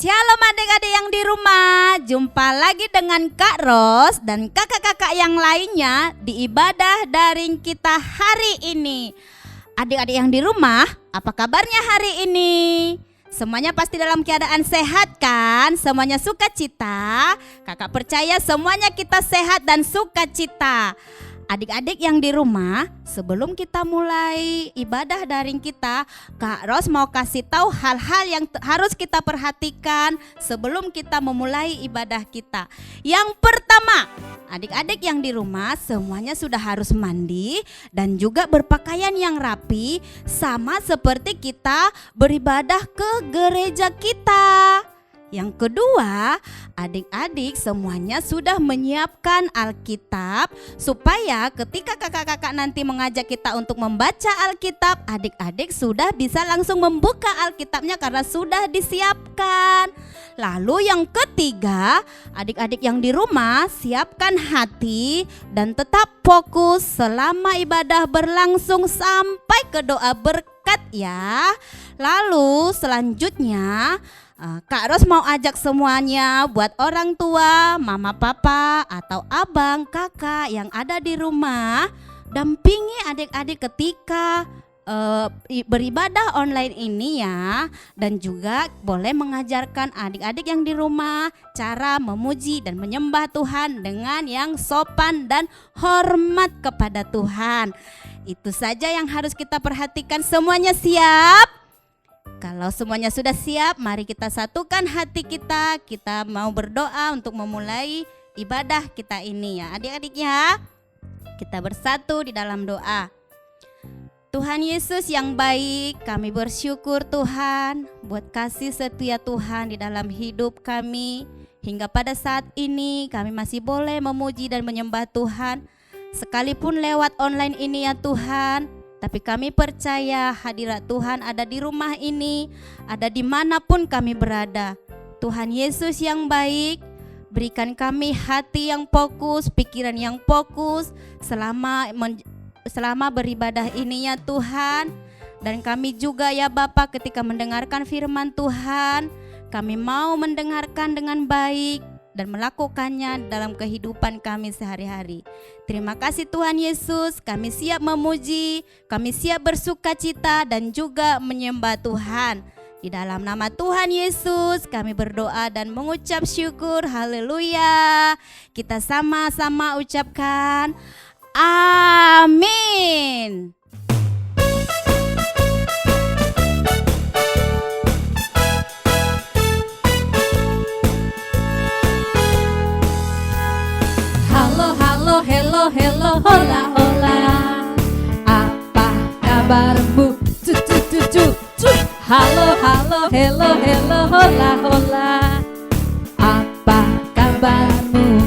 Shalom adik-adik yang di rumah, jumpa lagi dengan Kak Ros dan kakak-kakak yang lainnya di ibadah daring kita hari ini. Adik-adik yang di rumah, apa kabarnya hari ini? Semuanya pasti dalam keadaan sehat kan? Semuanya sukacita? Kakak percaya semuanya kita sehat dan sukacita. Adik-adik yang di rumah, sebelum kita mulai ibadah daring kita, Kak Ros mau kasih tahu hal-hal yang harus kita perhatikan sebelum kita memulai ibadah kita. Yang pertama, adik-adik yang di rumah semuanya sudah harus mandi dan juga berpakaian yang rapi, sama seperti kita beribadah ke gereja kita. Yang kedua, adik-adik semuanya sudah menyiapkan Alkitab supaya ketika kakak-kakak nanti mengajak kita untuk membaca Alkitab, adik-adik sudah bisa langsung membuka Alkitabnya karena sudah disiapkan. Lalu yang ketiga, adik-adik yang di rumah siapkan hati dan tetap fokus selama ibadah berlangsung sampai ke doa berkat ya. Lalu selanjutnya Kak Ros mau ajak semuanya buat orang tua, mama, papa, atau abang, kakak yang ada di rumah, dampingi adik-adik ketika beribadah online ini ya. Dan juga boleh mengajarkan adik-adik yang di rumah cara memuji dan menyembah Tuhan dengan yang sopan dan hormat kepada Tuhan. Itu saja yang harus kita perhatikan. Semuanya siap? Kalau semuanya sudah siap, mari kita satukan hati kita. Kita mau berdoa untuk memulai ibadah kita ini ya adik-adik ya. Kita bersatu di dalam doa. Tuhan Yesus yang baik, kami bersyukur Tuhan buat kasih setia Tuhan di dalam hidup kami. Hingga pada saat ini kami masih boleh memuji dan menyembah Tuhan, sekalipun lewat online ini ya Tuhan. Tapi kami percaya hadirat Tuhan ada di rumah ini, ada dimanapun kami berada. Tuhan Yesus yang baik, berikan kami hati yang fokus, pikiran yang fokus selama beribadah ini ya Tuhan. Dan kami juga ya Bapa ketika mendengarkan firman Tuhan, kami mau mendengarkan dengan baik dan melakukannya dalam kehidupan kami sehari-hari. Terima kasih Tuhan Yesus, kami siap memuji, kami siap bersukacita dan juga menyembah Tuhan. Di dalam nama Tuhan Yesus kami berdoa dan mengucap syukur, haleluya. Kita sama-sama ucapkan amin. Hello, hello, hola, hola. Apa kabarmu? Halo, halo, hello, hello, hola, hola. Apa kabarmu?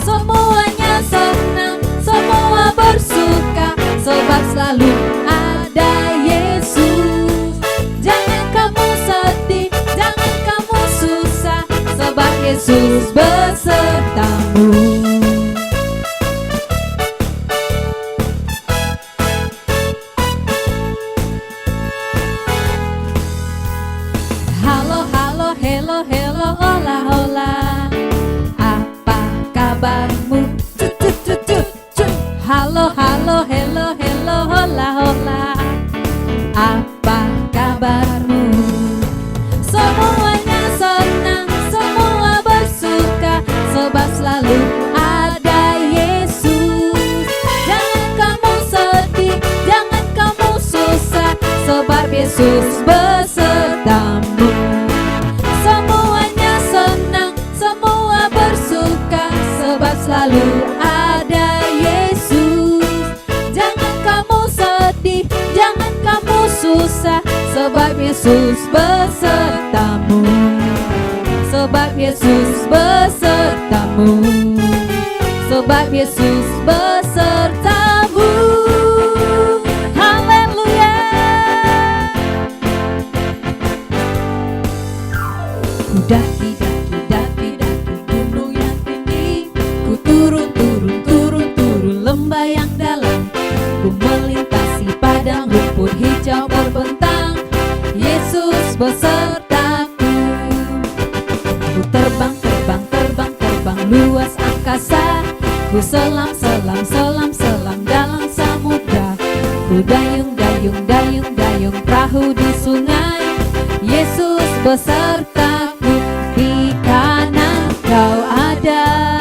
Semuanya senang, semua bersuka, sebab selalu ada Yesus. Jangan kamu sedih, jangan kamu susah, sebab Yesus besertamu. Hello, hola, hola. Apa kabarmu? Halo, halo, hello, hello, hola, hola. Apa kabarmu? Semuanya senang, semua bersuka, sebab selalu ada Yesus. Jangan kamu sedih, jangan kamu susah, sebab Yesus besertamu. Selalu ada Yesus. Jangan kamu sedih, jangan kamu susah, sebab Yesus besertamu. Sebab Yesus besertamu. Sebab Yesus besertamu. Haleluya. Udah tidak gunung yang tinggi, ku turun lembah yang dalam, ku melintasi padang rumput hijau berbentang. Yesus besertaku. Ku terbang, terbang, terbang, terbang luas angkasa. Ku selam, selam, selam, selam dalam samudra. Ku dayung, dayung, dayung, dayung perahu di sungai. Yesus besertaku, di kanan kau ada,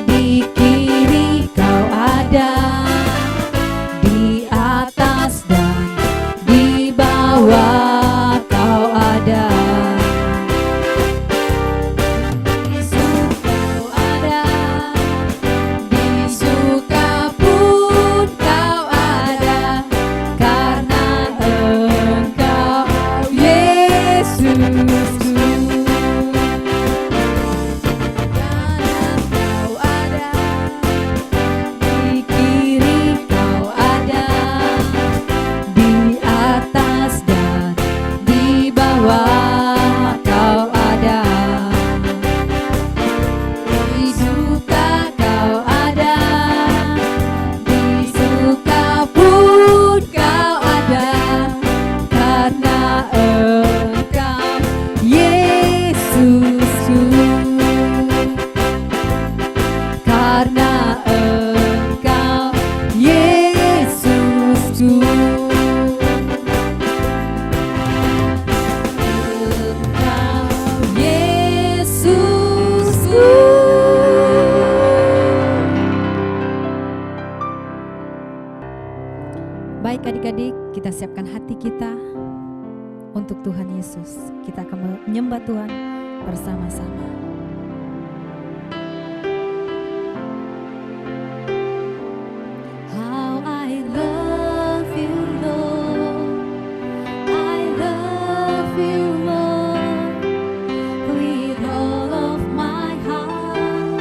di kiri kau ada, di atas dan di bawah kau ada. Di suka kau ada, di suka pun kau ada, karena Engkau Yesusku. Kanan kau ada, di kiri kau ada, di atas dan di bawah kau ada. Di suka kau ada, di suka pun kau ada, karena Engkau Yesusku. Karena Engkau Yesusku. Engkau Yesusku. Baik adik-adik, kita siapkan hati kita untuk Tuhan Yesus. Kita akan menyembah Tuhan bersama-sama. How I love you, Lord. I love you, Lord, with all of my heart.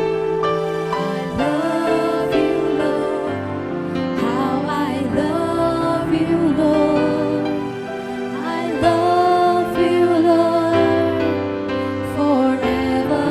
I love you, Lord. How I love you, Lord. I love you, Lord, forever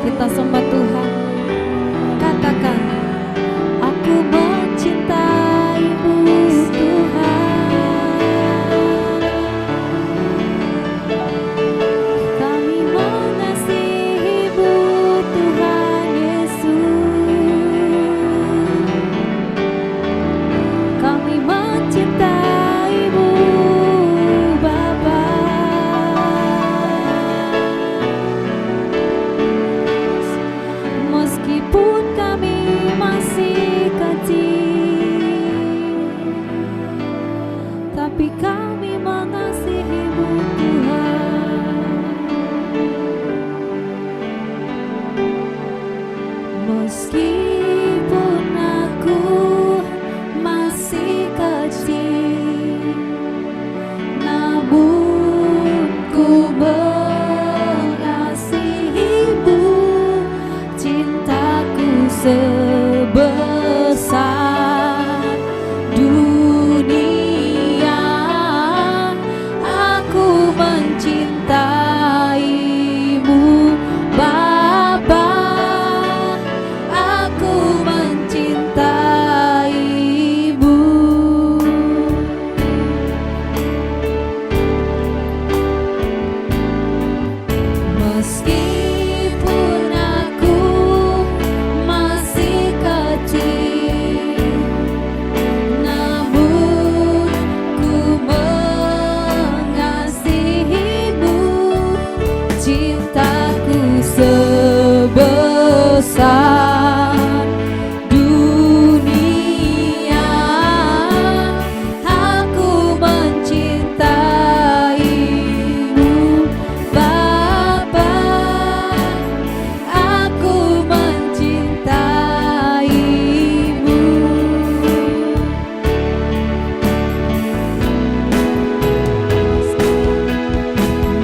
Kita sembah Tuhan. Katakan, aku mencintai-Mu Tuhan. Kami mengasihi-Mu Tuhan Yesus. Kami mencintai-Mu Bapa. Meskipun kami masih kecil, tapi kami mengasihi-Mu Tuhan. Meskipun aku masih kecil, namun ku mengasihi-Mu. Cintaku sebesar dunia. Aku mencintai-Mu Bapa. Aku mencintai-Mu. Meskipun aku masih kecil, namun ku mengasihi-Mu. Cintaku sebesar dunia. Aku mencintai-Mu Bapa. Aku mencintai-Mu.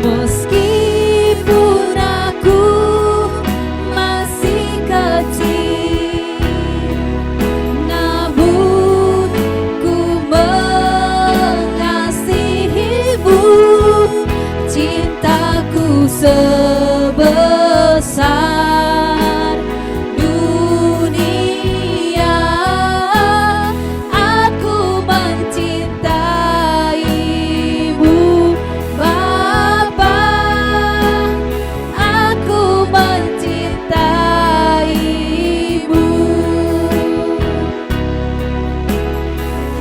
Meskipun aku masih kecil, namun ku mengasihi-Mu. Cintaku sebesar dunia. Aku mencintai-Mu Bapa. Aku mencintai-Mu.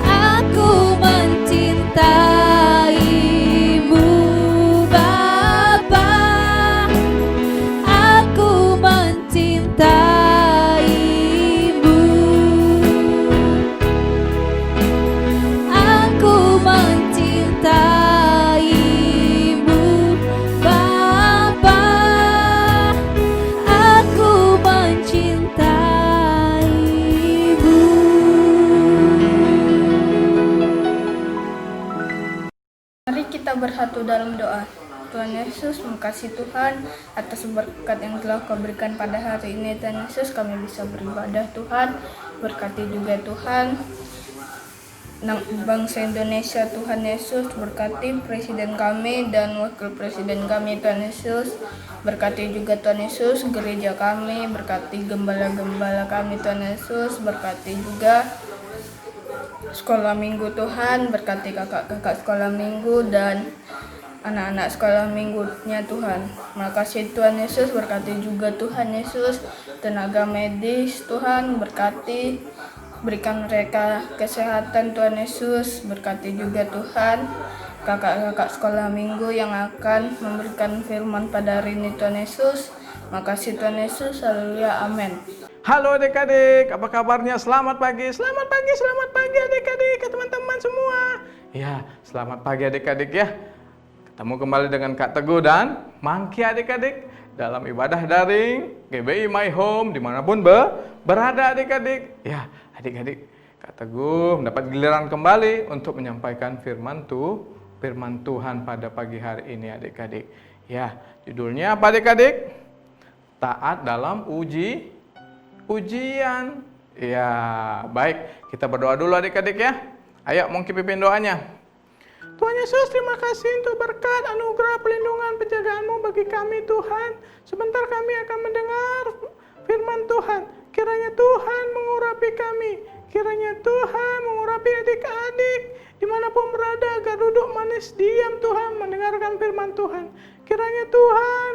Aku mencintai-Mu Bapa. Aku mencintai-Mu. Aku mencintai-Mu Bapa. Aku mencintai-Mu. Mari kita bersatu dalam doa. Tuhan Yesus, makasih Tuhan atas berkat yang telah Kau berikan pada hari ini. Tuhan Yesus, kami bisa beribadah Tuhan. Berkati juga Tuhan bangsa Indonesia. Tuhan Yesus, berkati presiden kami dan wakil presiden kami. Tuhan Yesus, berkati juga Tuhan Yesus gereja kami. Berkati gembala-gembala kami. Tuhan Yesus, berkati juga sekolah minggu Tuhan. Berkati kakak-kakak sekolah minggu dan anak-anak sekolah minggunya Tuhan. Makasih Tuhan Yesus, berkati juga Tuhan Yesus tenaga medis Tuhan, berkati, berikan mereka kesehatan Tuhan Yesus. Berkati juga Tuhan kakak-kakak sekolah minggu yang akan memberikan firman pada hari ini Tuhan Yesus. Makasih Tuhan Yesus, haleluya, amin. Halo adik-adik, apa kabarnya? Selamat pagi adik-adik, ke teman-teman semua. Ya, selamat pagi adik-adik ya. Ketemu kembali dengan Kak Teguh dan Mangki adik-adik dalam ibadah daring GBI My Home dimanapun berada adik-adik. Ya, adik-adik, Kak Teguh mendapat giliran kembali untuk menyampaikan firman Tuhan pada pagi hari ini adik-adik. Ya, judulnya apa adik-adik? Taat dalam ujian. Ya, baik. Kita berdoa dulu adik-adik ya. Ayo, Mongki pimpin doanya. Tuhan Yesus, terima kasih untuk berkat, anugerah, pelindungan, penjagaan-Mu bagi kami Tuhan. Sebentar kami akan mendengar firman Tuhan. Kiranya Tuhan mengurapi kami. Kiranya Tuhan mengurapi adik-adik dimanapun berada, agar duduk manis diam Tuhan mendengarkan firman Tuhan. Kiranya Tuhan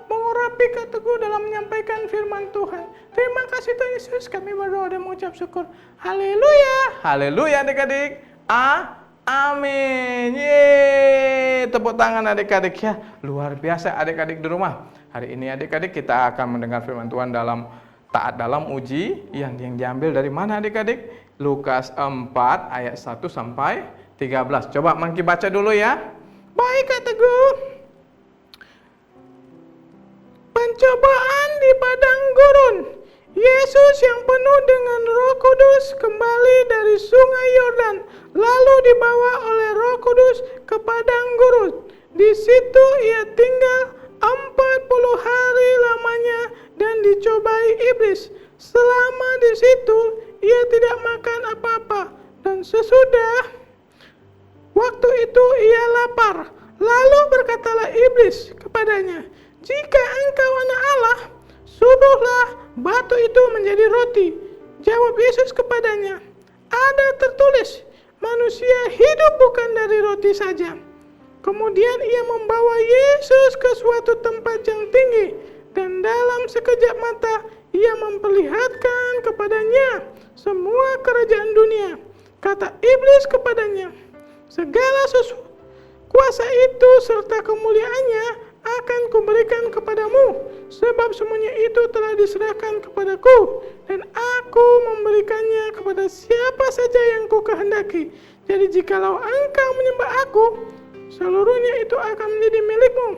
mengurapi Kak Teguh dalam menyampaikan firman Tuhan. Terima kasih Tuhan Yesus, kami berdoa dan mengucap syukur. Haleluya. Haleluya adik-adik. Amin. Yeay. Tepuk tangan adik-adik ya. Luar biasa adik-adik di rumah. Hari ini adik-adik kita akan mendengar firman Tuhan dalam taat dalam uji yang diambil dari mana adik-adik? Lukas 4 ayat 1 sampai 13. Coba Mangki baca dulu ya. Baik Kak Teguh. Pencobaan di padang gurun. Yesus yang penuh dengan Roh Kudus kembali dari sungai Yordan, lalu dibawa oleh Roh Kudus ke padang gurun. Di situ ia tinggal 40 hari lamanya dan dicobai iblis. Selama di situ ia tidak makan apa-apa, dan sesudah waktu itu ia lapar. Lalu berkatalah iblis kepadanya, "Jika engkau anak Allah, suruhlah batu itu menjadi roti." Jawab Yesus kepadanya, "Ada tertulis, manusia hidup bukan dari roti saja." Kemudian ia membawa Yesus ke suatu tempat yang tinggi, dan dalam sekejap mata ia memperlihatkan kepadanya semua kerajaan dunia. Kata iblis kepadanya, "Segala kuasa itu serta kemuliaannya akan kuberikan kepadamu, sebab semuanya itu telah diserahkan kepadaku, dan aku memberikannya kepada siapa saja yang ku kehendaki. Jadi jikalau engkau menyembah aku, seluruhnya itu akan menjadi milikmu."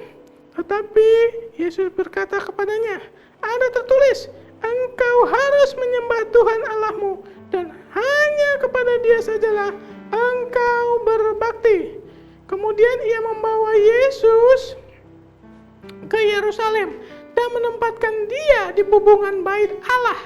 Tetapi Yesus berkata kepadanya, "Ada tertulis, engkau harus menyembah Tuhan Allahmu, dan hanya kepada Dia sajalah engkau berbakti." Kemudian ia membawa Yesus ke Yerusalem dan menempatkan Dia di bubungan bait Allah.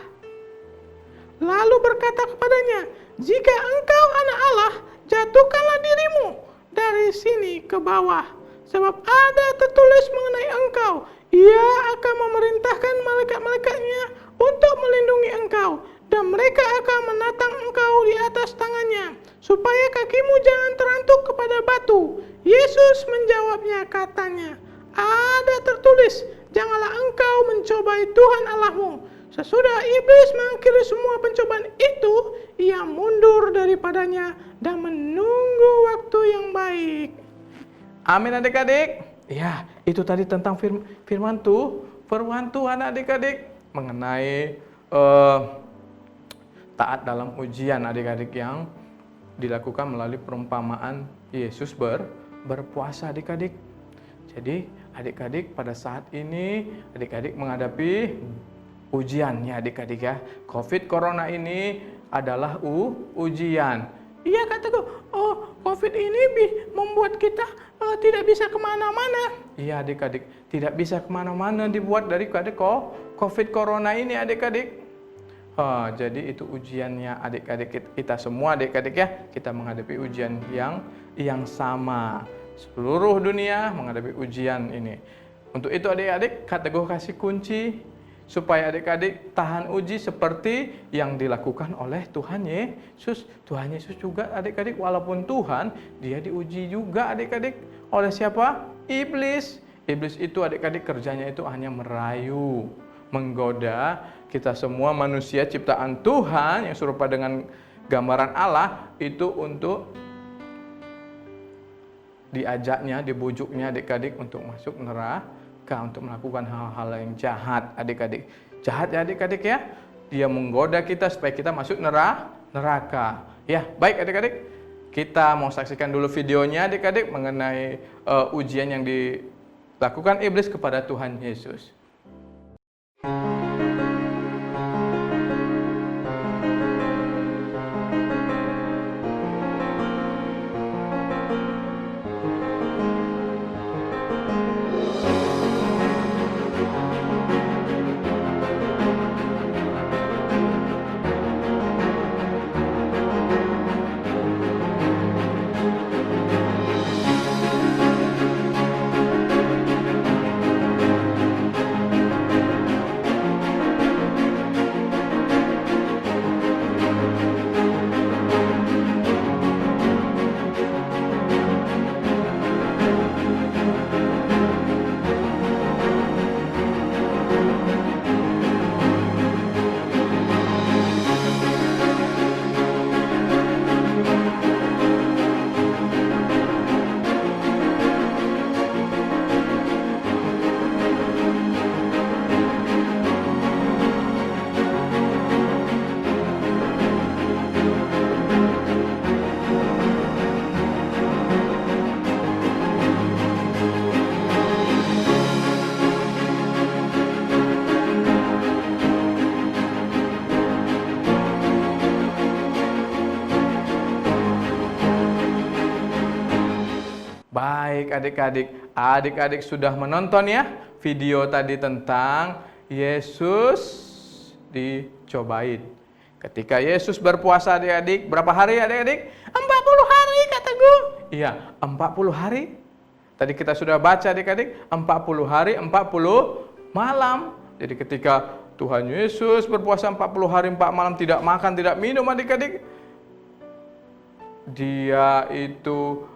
Lalu berkata kepadanya, "Jika engkau anak Allah, jatuhkanlah dirimu dari sini ke bawah. Sebab ada tertulis mengenai engkau, Ia akan memerintahkan malaikat-malaikatnya untuk melindungi engkau, dan mereka akan menatang engkau di atas tangannya, supaya kakimu jangan terantuk kepada batu." Yesus menjawabnya katanya, "Ada tertulis, janganlah engkau mencobai Tuhan Allahmu." Sesudah iblis mengakhiri semua pencobaan itu, ia mundur daripadanya dan menunggu waktu yang baik. Amin adik-adik. Ya, itu tadi tentang firman Tuhan adik-adik mengenai taat dalam ujian adik-adik yang dilakukan melalui perumpamaan Yesus berpuasa adik-adik. Jadi adik-adik pada saat ini adik-adik menghadapi ujian ya adik-adik ya. COVID Corona ini adalah ujian. Iya Kak Teguh, COVID ini membuat kita tidak bisa kemana-mana. Iya adik-adik, tidak bisa kemana-mana dibuat dari COVID Corona ini adik-adik. Jadi itu ujiannya adik-adik kita semua adik-adik ya. Kita menghadapi ujian yang sama. Seluruh dunia menghadapi ujian ini. Untuk itu adik-adik, Kak Teguh kasih kunci supaya adik-adik tahan uji seperti yang dilakukan oleh Tuhan Yesus. Tuhan Yesus juga adik-adik, walaupun Tuhan, Dia diuji juga adik-adik. Oleh siapa? Iblis. Iblis itu adik-adik kerjanya itu hanya merayu, menggoda kita semua manusia ciptaan Tuhan yang serupa dengan gambaran Allah itu untuk diajaknya, dibujuknya adik-adik untuk masuk neraka, untuk melakukan hal-hal yang jahat adik-adik. Jahat ya adik-adik ya. Dia menggoda kita supaya kita masuk neraka. Ya, baik adik-adik. Kita mau saksikan dulu videonya adik-adik mengenai ujian yang dilakukan iblis kepada Tuhan Yesus. adik-adik sudah menonton ya video tadi tentang Yesus dicobain. Ketika Yesus berpuasa adik-adik, berapa hari adik-adik? 40 hari kataku. Iya, 40 hari. Tadi kita sudah baca adik-adik, 40 hari, 40 malam. Jadi ketika Tuhan Yesus berpuasa 40 hari 4 malam tidak makan, tidak minum adik-adik, dia itu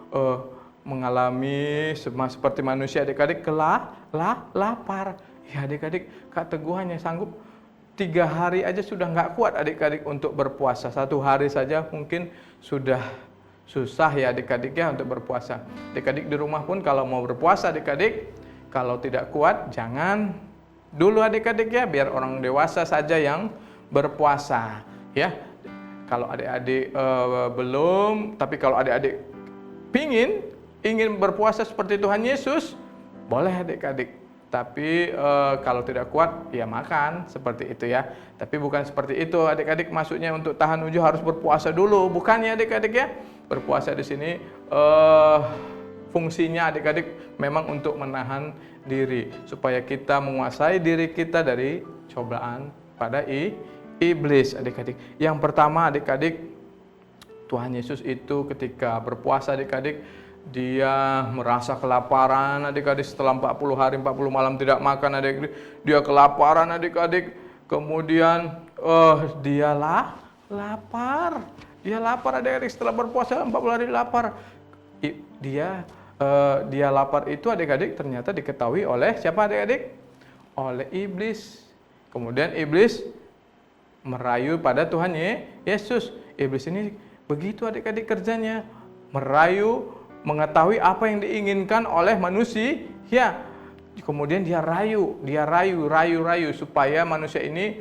mengalami seperti manusia adik-adik lapar. Ya adik-adik, Kak Teguh hanya sanggup 3 hari aja sudah nggak kuat adik-adik untuk berpuasa. 1 hari saja mungkin sudah susah ya adik-adik ya untuk berpuasa. Adik-adik di rumah pun kalau mau berpuasa adik-adik, kalau tidak kuat jangan dulu adik-adik ya, biar orang dewasa saja yang berpuasa ya. Kalau adik-adik belum, tapi kalau adik-adik ingin berpuasa seperti Tuhan Yesus, boleh adik-adik. Tapi kalau tidak kuat, ya makan seperti itu ya. Tapi bukan seperti itu adik-adik, maksudnya untuk tahan uji harus berpuasa dulu, bukan ya adik-adik ya. Berpuasa di sini fungsinya adik-adik memang untuk menahan diri, supaya kita menguasai diri kita dari cobaan pada iblis adik-adik. Yang pertama adik-adik, Tuhan Yesus itu ketika berpuasa adik-adik, dia merasa kelaparan adik-adik setelah 40 hari 40 malam tidak makan adik-adik. Dia kelaparan adik-adik. Kemudian dia lapar. Dia lapar adik-adik setelah berpuasa 40 hari lapar. Dia lapar itu adik-adik ternyata diketahui oleh siapa adik-adik? Oleh iblis. Kemudian iblis merayu pada Tuhan Yesus. Iblis ini begitu adik-adik kerjanya, merayu, mengetahui apa yang diinginkan oleh manusia. Ya, kemudian dia rayu supaya manusia ini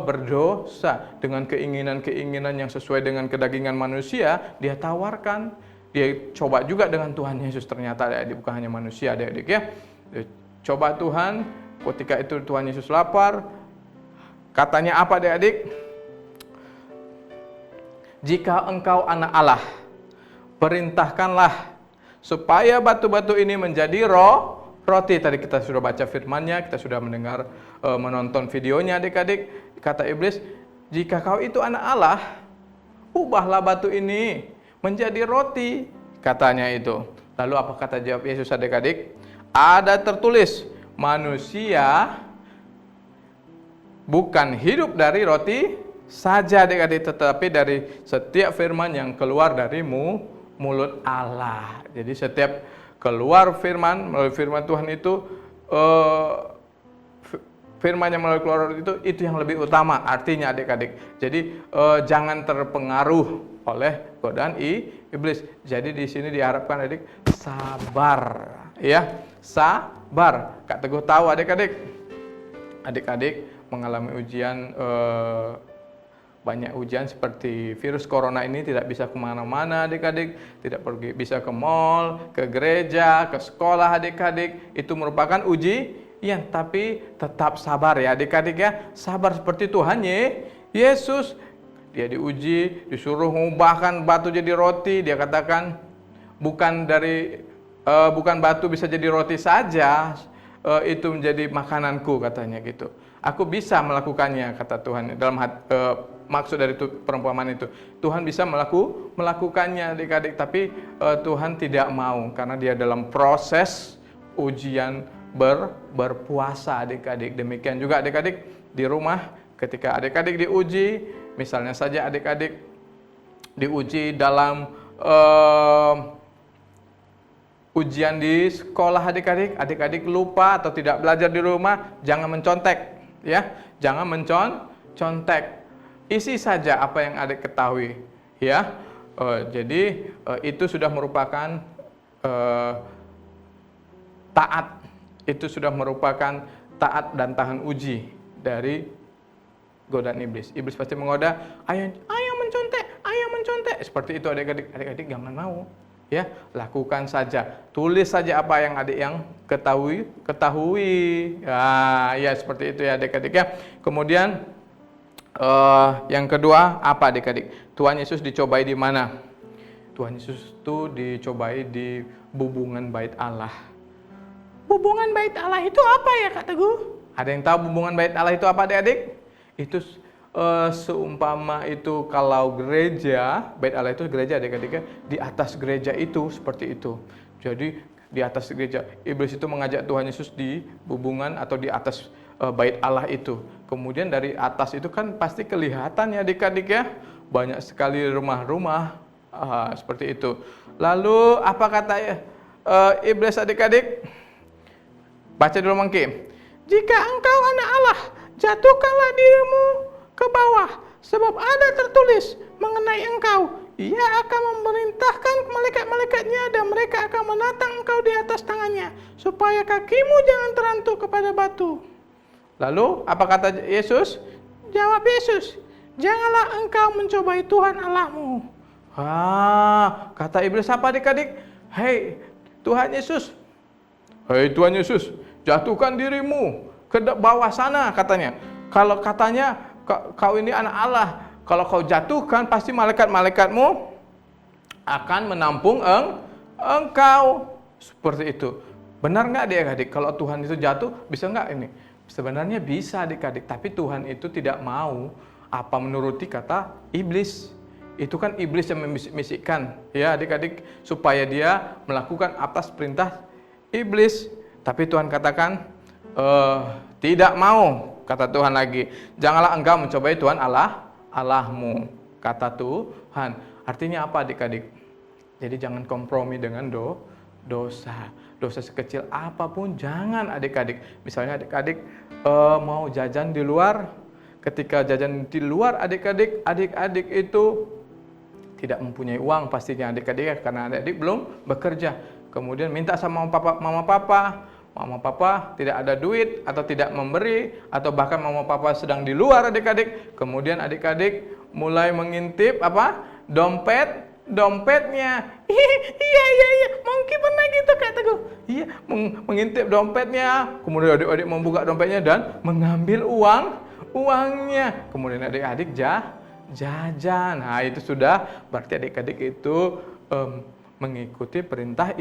berdosa dengan keinginan-keinginan yang sesuai dengan kedagingan manusia. Dia tawarkan, dia coba juga dengan Tuhan Yesus. Ternyata adik-adik bukan hanya manusia adik-adik ya. Dia coba Tuhan, ketika itu Tuhan Yesus lapar. Katanya apa adik-adik? Jika engkau anak Allah, perintahkanlah supaya batu-batu ini menjadi roti. Tadi kita sudah baca firman-Nya, kita sudah mendengar menonton videonya adik-adik. Kata iblis, jika kau itu anak Allah, ubahlah batu ini menjadi roti, katanya itu. Lalu apa kata jawab Yesus adik-adik? Ada tertulis, manusia bukan hidup dari roti saja adik-adik, tetapi dari setiap firman yang keluar dari mulut Allah. Jadi setiap keluar firman, melalui firman Tuhan itu, firman yang melalui keluar itu yang lebih utama artinya adik-adik. Jadi jangan terpengaruh oleh godaan iblis. Jadi di sini diharapkan adik sabar, ya, sabar. Kak Teguh tahu adik-adik mengalami ujian, banyak ujian seperti virus corona ini, tidak bisa kemana-mana adik-adik, tidak bisa ke mall, ke gereja, ke sekolah adik-adik. Itu merupakan ujian, tapi tetap sabar ya adik-adik ya. Sabar seperti Tuhan Yesus. Dia diuji, disuruh mengubahkan batu jadi roti. Dia katakan bukan batu bisa jadi roti saja, itu menjadi makananku, katanya gitu. Aku bisa melakukannya, kata Tuhan. Dalam maksud dari perumpamaan itu, Tuhan bisa melakukannya adik-adik, tapi Tuhan tidak mau karena dia dalam proses ujian berpuasa adik-adik. Demikian juga adik-adik di rumah, ketika adik-adik diuji, misalnya saja adik-adik diuji dalam ujian di sekolah adik-adik lupa atau tidak belajar di rumah, jangan mencontek, ya, jangan mencontek. Isi saja apa yang adik ketahui, ya. Jadi itu sudah merupakan taat. Itu sudah merupakan taat dan tahan uji dari godaan iblis. Iblis pasti menggoda, ayo mencontek. Seperti itu adik-adik jangan mau. Ya, lakukan saja. Tulis saja apa yang adik yang ketahui. Ya seperti itu ya adik-adik ya. Kemudian yang kedua apa adik-adik? Tuhan Yesus dicobai di mana? Tuhan Yesus itu dicobai di bubungan bait Allah. Bubungan bait Allah itu apa ya Kak Teguh? Ada yang tahu bubungan bait Allah itu apa adik-adik? Itu seumpama itu kalau gereja, bait Allah itu gereja adik-adik ya, di atas gereja itu seperti itu. Jadi di atas gereja, iblis itu mengajak Tuhan Yesus di bubungan atau di atas bait Allah itu. Kemudian dari atas itu kan pasti kelihatan ya adik-adik ya, banyak sekali rumah-rumah seperti itu. Lalu apa kata iblis adik-adik? Baca dulu Mangki. Jika engkau anak Allah, jatuhkanlah dirimu ke bawah, sebab ada tertulis mengenai engkau, Ia akan memerintahkan malaikat-malaikatnya dan mereka akan menatang engkau di atas tangannya, supaya kakimu jangan terantuk kepada batu. Lalu apa kata Yesus? Jawab Yesus, janganlah engkau mencobai Tuhan Allahmu. Kata iblis apa adik-adik? Hei Tuhan Yesus, jatuhkan dirimu ke bawah sana katanya. Kalau katanya kau ini anak Allah, kalau kau jatuhkan pasti malaikat-malaikatmu akan menampung engkau. Seperti itu. Benar nggak adik-adik? Kalau Tuhan itu jatuh, bisa nggak ini? Sebenarnya bisa adik-adik, tapi Tuhan itu tidak mau menuruti kata iblis. Itu kan iblis yang membisikkan ya adik-adik supaya dia melakukan atas perintah iblis. Tapi Tuhan katakan tidak mau, kata Tuhan lagi. Janganlah engkau mencobai Tuhan Allahmu, kata Tuhan. Artinya apa adik-adik? Jadi jangan kompromi dengan dosa. Dosa sekecil apapun jangan adik-adik. Misalnya adik-adik mau jajan di luar. Ketika jajan di luar adik-adik itu tidak mempunyai uang pastinya adik-adik ya, karena adik-adik belum bekerja. Kemudian minta sama mama papa tidak ada duit atau tidak memberi, atau bahkan mama papa sedang di luar adik-adik. Kemudian adik-adik mulai mengintip dompetnya. Iya, mungkin pernah gitu Kak Teguh. Iya, mengintip dompetnya. Kemudian adik-adik membuka dompetnya dan mengambil uangnya. Kemudian adik-adik jajan. Nah, itu sudah berarti adik-adik itu mengikuti perintah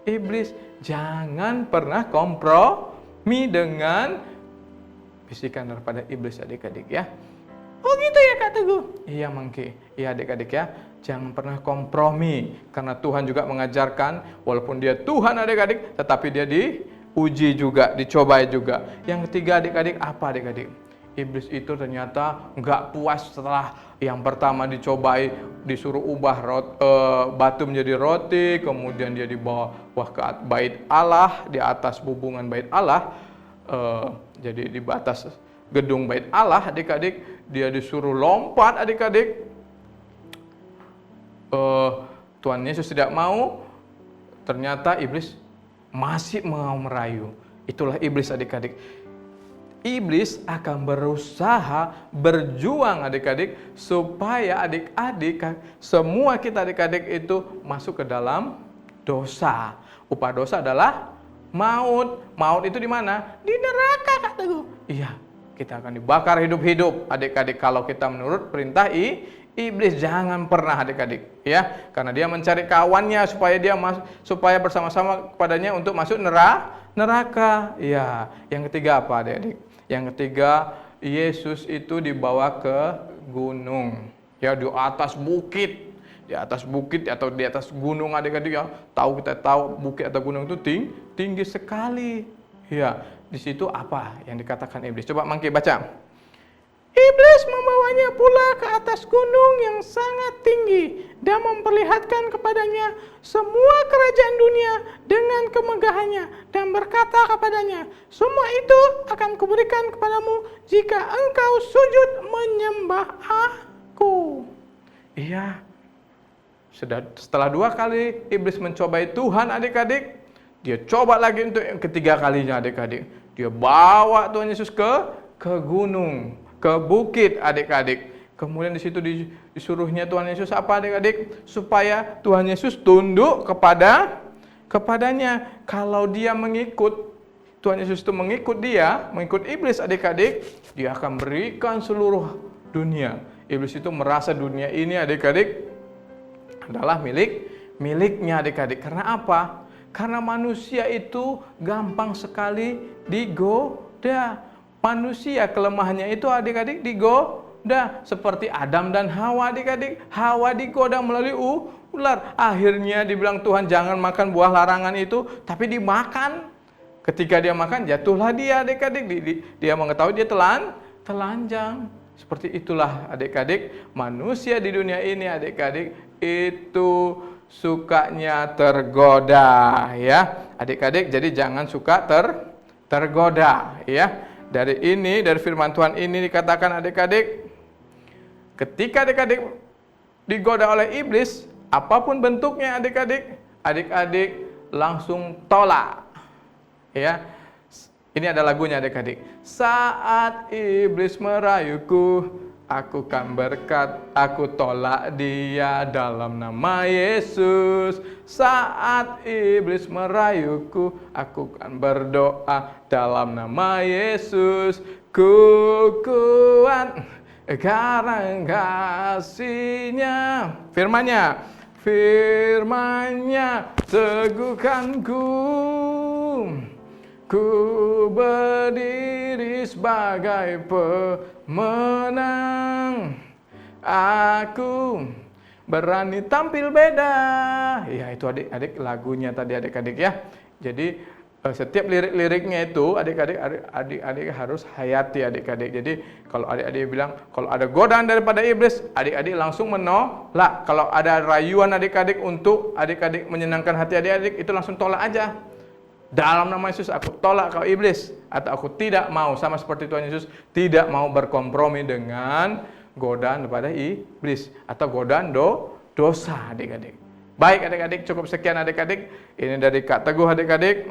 iblis. Jangan pernah kompromi dengan bisikan daripada iblis adik-adik ya. Oh gitu ya Kak Teguh? Iya Mangki. Iya adik-adik ya. Jangan pernah kompromi. Karena Tuhan juga mengajarkan, walaupun dia Tuhan adik-adik, tetapi dia diuji juga, dicobai juga. Yang ketiga adik-adik, apa adik-adik? Iblis itu ternyata nggak puas setelah yang pertama dicobai, disuruh ubah batu menjadi roti, kemudian dia dibawa ke bait Allah, di atas bubungan bait Allah, jadi di atas gedung bait Allah adik-adik, dia disuruh lompat adik-adik. Tuhan Yesus tidak mau, ternyata iblis masih mau merayu. Itulah iblis adik-adik. Iblis akan berusaha berjuang adik-adik supaya adik-adik, semua kita adik-adik itu masuk ke dalam dosa. Upah dosa adalah maut. Maut itu di mana? Di neraka Kak Teguh. Iya, kita akan dibakar hidup-hidup adik-adik kalau kita menurut perintah iblis. Jangan pernah adik-adik ya, karena dia mencari kawannya supaya bersama-sama kepadanya untuk masuk neraka. Ya, yang ketiga apa adik-adik? Yang ketiga, Yesus itu dibawa ke gunung, ya di atas bukit, atau di atas gunung adik-adik ya. Kita tahu bukit atau gunung itu tinggi sekali. Ya, di situ apa yang dikatakan iblis? Coba Mangki baca. Iblis membawanya pula ke atas gunung yang sangat tinggi dan memperlihatkan kepadanya semua kerajaan dunia dengan kemegahannya dan berkata kepadanya, semua itu akan kuberikan kepadamu jika engkau sujud menyembah aku. Iya, setelah 2 kali iblis mencobai Tuhan adik-adik, dia coba lagi untuk yang ketiga kalinya adik-adik. Dia bawa Tuhan Yesus ke gunung, ke bukit adik-adik. Kemudian di situ disuruhnya Tuhan Yesus apa adik-adik? Supaya Tuhan Yesus tunduk kepadanya. Kalau dia mengikut, Tuhan Yesus itu mengikut iblis adik-adik, dia akan berikan seluruh dunia. Iblis itu merasa dunia ini adik-adik adalah miliknya adik-adik. Karena apa? Karena manusia itu gampang sekali digoda. Manusia kelemahannya itu adik-adik digoda. Seperti Adam dan Hawa adik-adik. Hawa digoda melalui ular. Akhirnya dibilang Tuhan jangan makan buah larangan itu, tapi dimakan. Ketika dia makan, jatuhlah dia adik-adik. Dia mengetahui dia telanjang. Seperti itulah adik-adik, manusia di dunia ini adik-adik itu sukanya tergoda ya. Adik-adik jadi jangan suka tergoda ya. Dari firman Tuhan ini dikatakan adik-adik, ketika adik-adik digoda oleh iblis, apapun bentuknya adik-adik langsung tolak. Ya, ini ada lagunya adik-adik. Saat iblis merayuku, aku kan berkat, aku tolak dia dalam nama Yesus. Saat iblis merayuku, aku kan berdoa dalam nama Yesus. Ku kuat karena kasih-Nya. Firman-Nya teguhkanku. Ku berdiri sebagai pemenang. Aku berani tampil beda. Ya itu adik-adik lagunya tadi adik-adik ya. Jadi setiap lirik-liriknya itu adik-adik harus hayati adik-adik. Jadi kalau adik-adik bilang kalau ada godaan daripada iblis, adik-adik langsung menolak. Kalau ada rayuan adik-adik untuk adik-adik menyenangkan hati adik-adik, itu langsung tolak aja. Dalam nama Yesus aku tolak kau iblis. Atau aku tidak mau, sama seperti Tuhan Yesus, tidak mau berkompromi dengan godaan daripada iblis. Atau godaan dosa adik-adik. Baik adik-adik, cukup sekian adik-adik. Ini dari Kak Teguh adik-adik.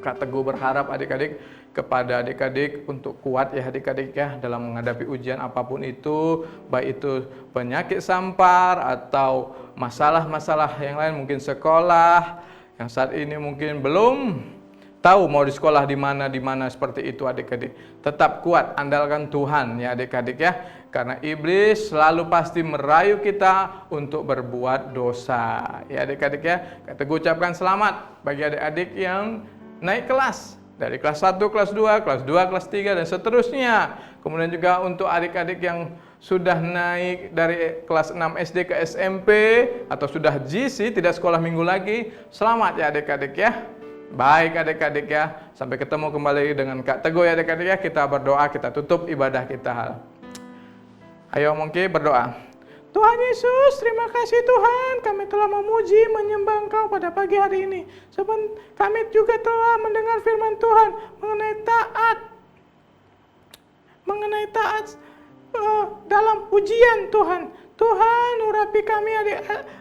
Kak Teguh berharap adik-adik kepada adik-adik untuk kuat ya adik-adik ya dalam menghadapi ujian apapun itu, baik itu penyakit sampar atau masalah-masalah yang lain, mungkin sekolah yang saat ini mungkin belum tahu mau di sekolah di mana seperti itu adik-adik. Tetap kuat, andalkan Tuhan ya adik-adik ya. Karena iblis selalu pasti merayu kita untuk berbuat dosa. Ya adik-adik ya. Kita ucapkan selamat bagi adik-adik yang naik kelas. Dari kelas 1, kelas 2, kelas 2, kelas 3 dan seterusnya. Kemudian juga untuk adik-adik yang sudah naik dari kelas 6 SD ke SMP atau sudah GC, tidak sekolah minggu lagi, selamat ya adik-adik ya. Baik adik-adik ya, sampai ketemu kembali dengan Kak Teguh ya adik-adik ya. Kita berdoa, kita tutup ibadah kita. Ayo mungkin berdoa. Tuhan Yesus, terima kasih Tuhan, kami telah memuji, menyembah Engkau pada pagi hari ini. Sebab kami juga telah mendengar firman Tuhan mengenai taat dalam ujian Tuhan. Tuhan urapi kami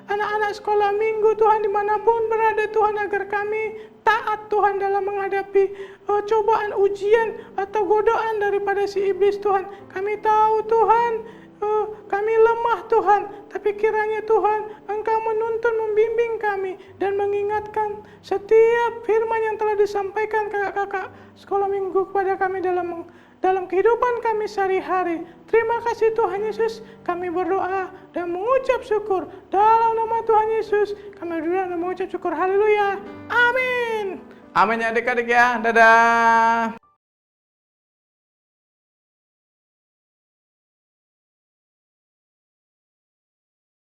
anak-anak sekolah minggu Tuhan dimanapun berada Tuhan, agar kami taat Tuhan dalam menghadapi cobaan ujian atau godaan daripada si iblis Tuhan. Kami tahu Tuhan kami lemah Tuhan, tapi kiranya Tuhan Engkau menuntun, membimbing kami dan mengingatkan setiap firman yang telah disampaikan kakak-kakak sekolah minggu kepada kami dalam kehidupan kami sehari-hari. Terima kasih Tuhan Yesus, kami berdoa dan mengucap syukur dalam nama Tuhan Yesus. Kami berdoa dan mengucap syukur, haleluya, amin. Amin ya adik-adik ya, dadah.